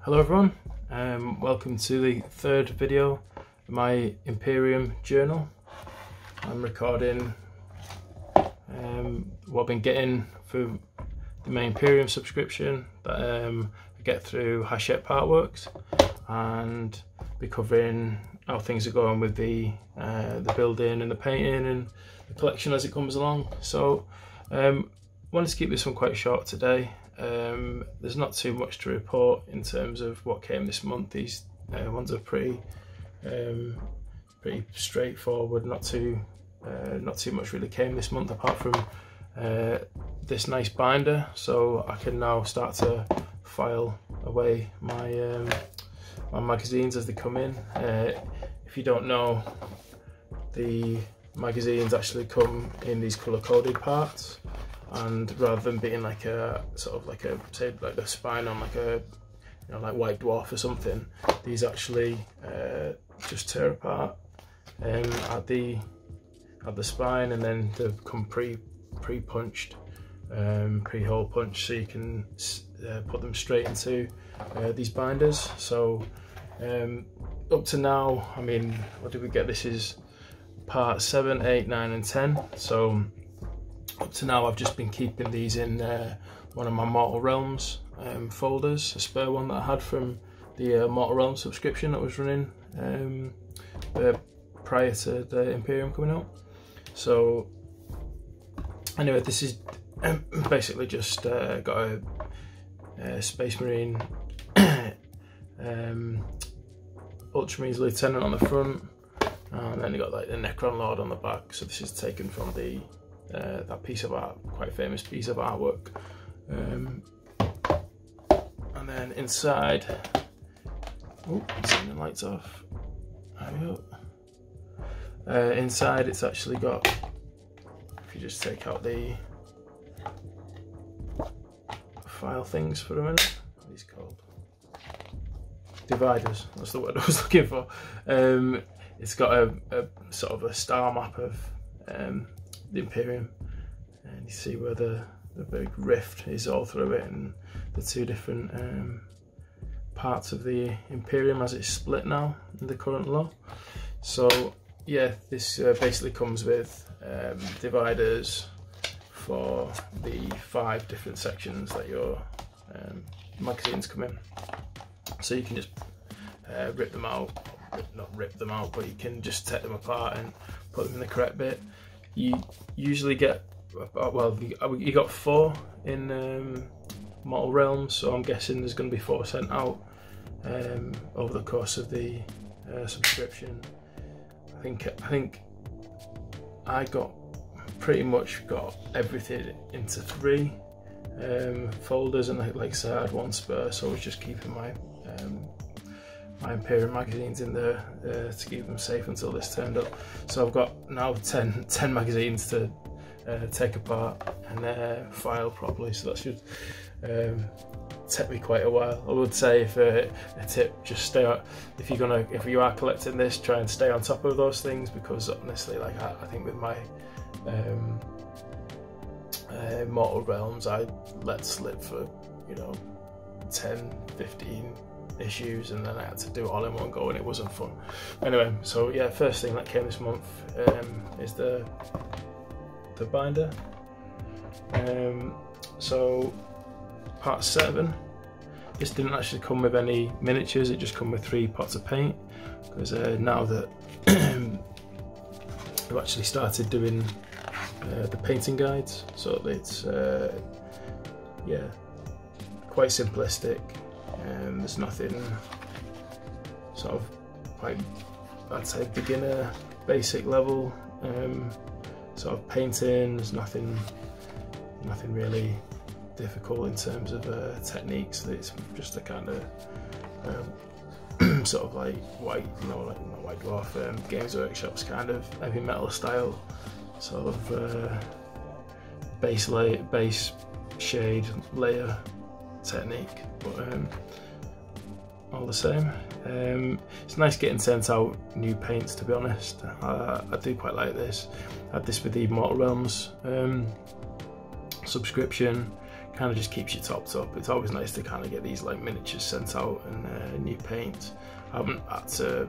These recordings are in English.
Hello everyone, welcome to the third video of my Imperium journal. I'm recording what I've been getting through my Imperium subscription that I get through Hachette Partworks, and be covering how things are going with the building and the painting and the collection as it comes along. So wanted to keep this one quite short today. There's not too much to report in terms of what came this month. These ones are pretty straightforward. Not too much really came this month apart from this nice binder. So I can now start to file away my my magazines as they come in. If you don't know, the magazines actually come in these colour-coded parts. And rather than being like a sort of like a, say, like the spine on like a, you know, like White Dwarf or something, these actually just tear apart at the spine, and then they come pre-punched, pre-hole punched, so you can put them straight into these binders. So up to now, I mean, what did we get? This is part 7, 8, 9 and 10. So up to now I've just been keeping these in one of my Mortal Realms folders, a spare one that I had from the Mortal Realms subscription that was running prior to the Imperium coming out. So anyway, this is basically just got a Space Marine Ultramarines Lieutenant on the front, and then you got like the Necron Lord on the back. So this is taken from the that piece of art, quite famous piece of artwork. And then inside, oh, turn the lights off. There we go. Inside it's actually got, if you just take out the file things for a minute, what are these called? Dividers, that's the word I was looking for. It's got a sort of a star map of the Imperium, and you see where the big rift is all through it, and the two different parts of the Imperium as it's split now in the current law. So yeah, this basically comes with dividers for the 5 different sections that your magazines come in. So you can just rip them out, not rip them out, but you can just take them apart and put them in the correct bit. You usually get, well, you got 4 in Mortal Realms, so I'm guessing there's going to be 4 sent out over the course of the subscription. I think I pretty much got everything into 3 folders, and like I said, I had 1 spare, so I was just keeping my my Imperium magazines in there to keep them safe until this turned up. So I've got now 10 magazines to take apart and file properly, so that should take me quite a while. I would say, if a tip, just stay on, if you are collecting this, try and stay on top of those things, because honestly, like I think with my Mortal Realms, I let slip for, you know, 10, 15 issues, and then I had to do it all in one go, and it wasn't fun. Anyway, so yeah, first thing that came this month is the binder. So part 7, this didn't actually come with any miniatures, it just come with 3 pots of paint, because now that I've actually started doing the painting guides, so it's yeah, quite simplistic. There's nothing sort of quite, I'd say, beginner, basic level sort of painting. There's nothing really difficult in terms of techniques. It's just a kind of sort of like white, like not White Dwarf, Games Workshop's kind of heavy metal style sort of base shade layer technique, but all the same, it's nice getting sent out new paints, to be honest. I do quite like this. I had this with the Mortal Realms subscription, kind of just keeps you topped up. It's always nice to kind of get these like miniatures sent out and new paints. I haven't had to,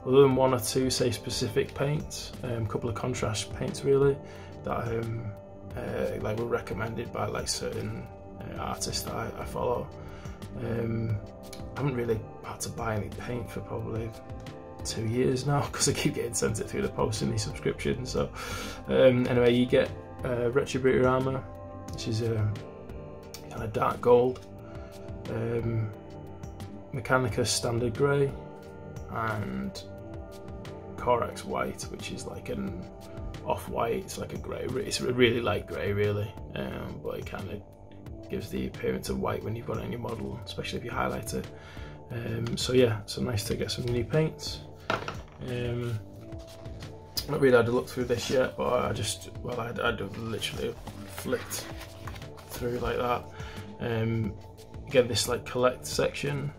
other than 1 or 2 say specific paints, a couple of contrast paints really that like were recommended by like certain artists that I follow. I haven't really had to buy any paint for probably 2 years now because I keep getting sent it through the post in these subscriptions. So anyway, you get Retributor armor, which is a kind of dark gold, Mechanicus standard grey, and Corax white, which is like an off-white. It's like a grey. It's a really light grey, really, but it kind of gives the appearance of white when you've got it in your model, especially if you highlight it. So yeah, so nice to get some new paints. Not really had a look through this yet, but I just, well, I'd literally flicked through like that. Again, this like collect section.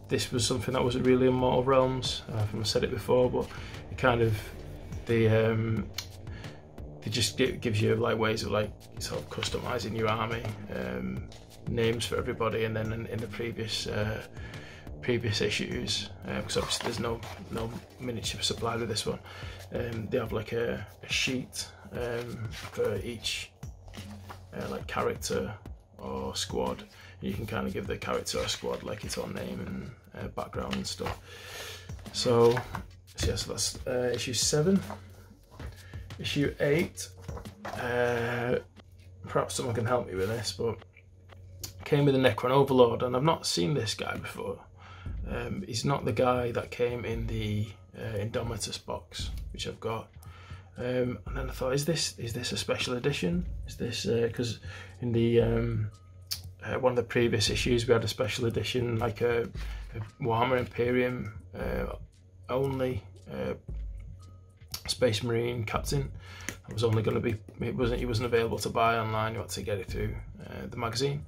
This was something that wasn't really in Mortal Realms. I've said it before, but it kind of it just gives you like ways of like sort of customizing your army, names for everybody, and then in the previous issues, because obviously there's no miniature supplied with this one. They have like a sheet for each like character or squad. You can kind of give the character or squad like its own name and background and stuff. So yeah, so that's issue 7. Issue 8. Perhaps someone can help me with this, but came with a Necron Overlord, and I've not seen this guy before. He's not the guy that came in the Indomitus box, which I've got. And then I thought, is this a special edition? Is this because in the one of the previous issues we had a special edition, like a Warhammer Imperium only Space Marine captain. It was only going to be, he wasn't available to buy online. You had to get it through the magazine.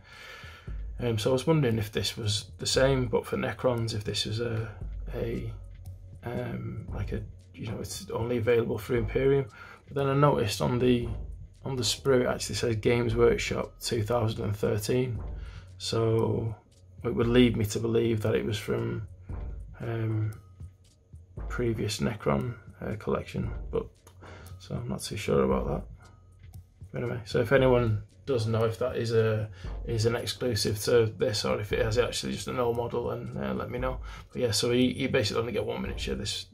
So I was wondering if this was the same, but for Necrons, if this was like a, you know, it's only available through Imperium. But then I noticed on the sprue it actually says Games Workshop 2013. So it would lead me to believe that it was from previous Necron collection, but so I'm not too sure about that. But anyway, so if anyone does know if that is an exclusive to this, or if it is actually just an old model, and let me know. But yeah, so you basically only get 1 miniature this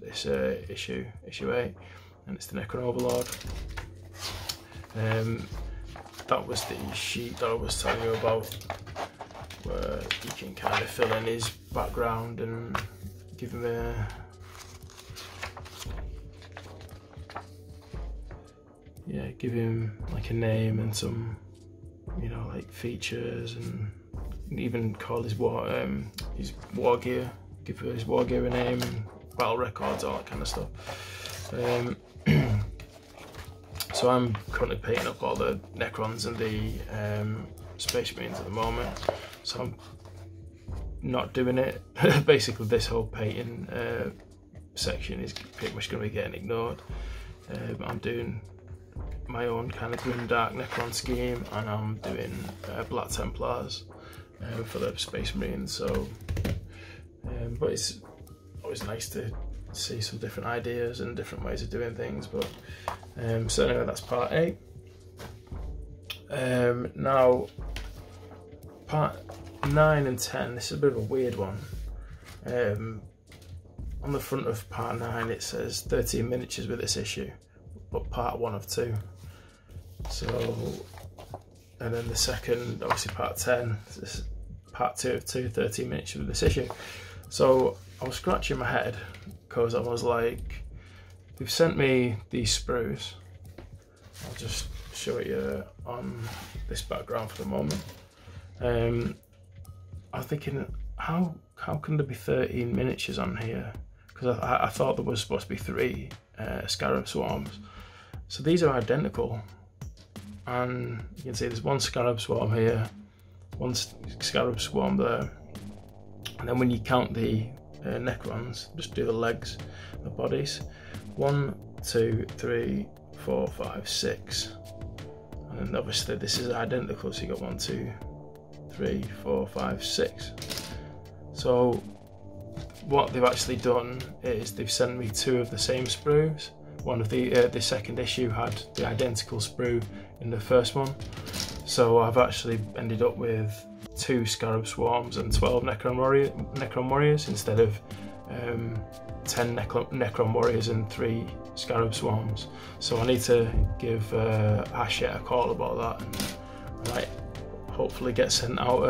issue 8, and it's the Necron Overlord. That was the sheet that I was telling you about, where you can kind of fill in his background and give him give him like a name and some, you know, like features, and even call his war gear, give his war gear a name, and battle records, all that kind of stuff. So I'm currently painting up all the Necrons and the Space Marines at the moment, so I'm not doing it. Basically this whole painting section is pretty much going to be getting ignored. I'm doing my own kind of grim dark Necron scheme, and I'm doing Black Templars for the Space Marines. So but it's always nice to see some different ideas and different ways of doing things. But so anyway, that's part 8. Now part 9 and 10, this is a bit of a weird one. On the front of part 9 it says 13 miniatures with this issue, but part 1 of 2. So, and then the second, obviously part 10, this is part 2 of 2, 13 miniatures with this issue. So I was scratching my head because I was like, they've sent me these sprues. I'll just show it you on this background for the moment. I was thinking, how can there be 13 miniatures on here? Because I thought there was supposed to be 3 scarab swarms. So these are identical, and you can see there's 1 scarab swarm here, 1 scarab swarm there, and then when you count the Necrons, just do the legs, the bodies, 1, 2, 3, 4, 5, 6. and obviously this is identical, so you got 1, 2, 3, 4, 5, 6. So what they've actually done is they've sent me 2 of the same sprues. One of the second issue had the identical sprue in the first one, so I've actually ended up with 2 Scarab Swarms and 12 Necron Warriors instead of 10 Necron Warriors and 3 Scarab Swarms. So I need to give Hachette a call about that, and I might hopefully get sent out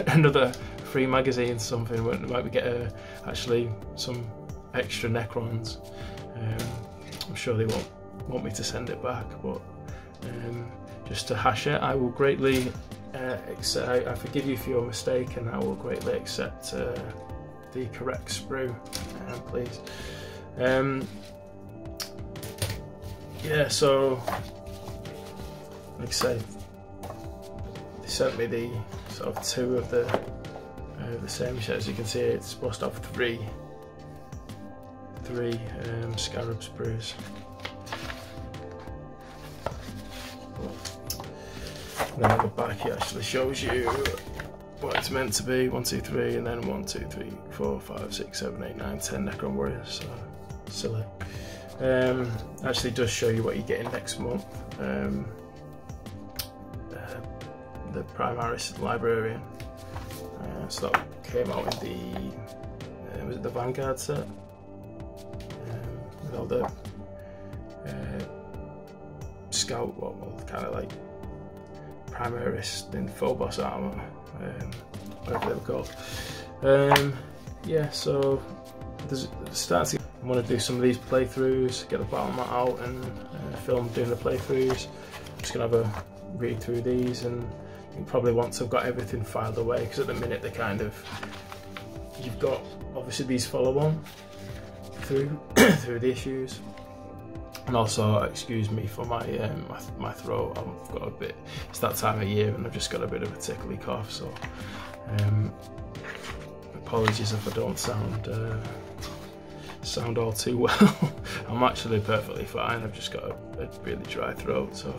another free magazine or something. Might we get actually some extra Necrons. I'm sure they won't want me to send it back, but just to Hachette, I will greatly accept. I forgive you for your mistake, and I will greatly accept the correct sprue, please. Yeah, so like I say, they sent me the sort of 2 of the same shit. As you can see, it's supposed to have 3 Scarab sprues. Then on the back it actually shows you what it's meant to be, 1, 2, 3, and then 1, 2, 3, 4, 5, 6, 7, 8, 9, 10 Necron Warriors, so silly. Actually does show you what you're getting next month. The Primaris Librarian, so that came out in the, was it the Vanguard set? With all the Scout, well, kind of like Primaris in Phobos armour, whatever they were called. Yeah, so there's starting. I want to do some of these playthroughs, get the battle mat out, and film doing the playthroughs. I'm just gonna have a read through these, and probably once I've got everything filed away, because at the minute they kind of, you've got obviously these follow on through through the issues. And also, excuse me for my my throat. I've got a bit. It's that time of year, and I've just got a bit of a tickly cough. So, apologies if I don't sound all too well. I'm actually perfectly fine. I've just got a really dry throat. So,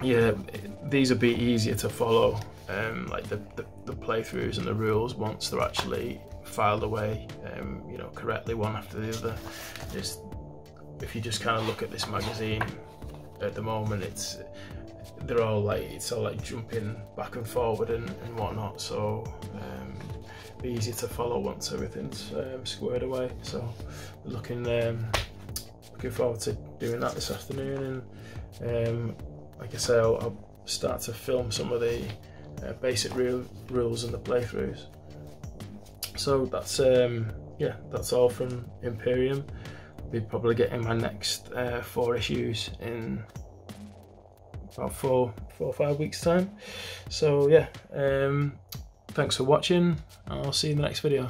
yeah, these will be easier to follow. Like the playthroughs and the rules once they're actually filed away, you know, correctly, one after the other. Is if you just kind of look at this magazine at the moment, it's all like jumping back and forward and whatnot. So be easier to follow once everything's squared away. So looking forward to doing that this afternoon, and like I say, I'll start to film some of the basic rules and the playthroughs. So that's yeah, that's all from Imperium. I'll be probably getting my next 4 issues in about 4 or 5 weeks time. So yeah, thanks for watching, and I'll see you in the next video.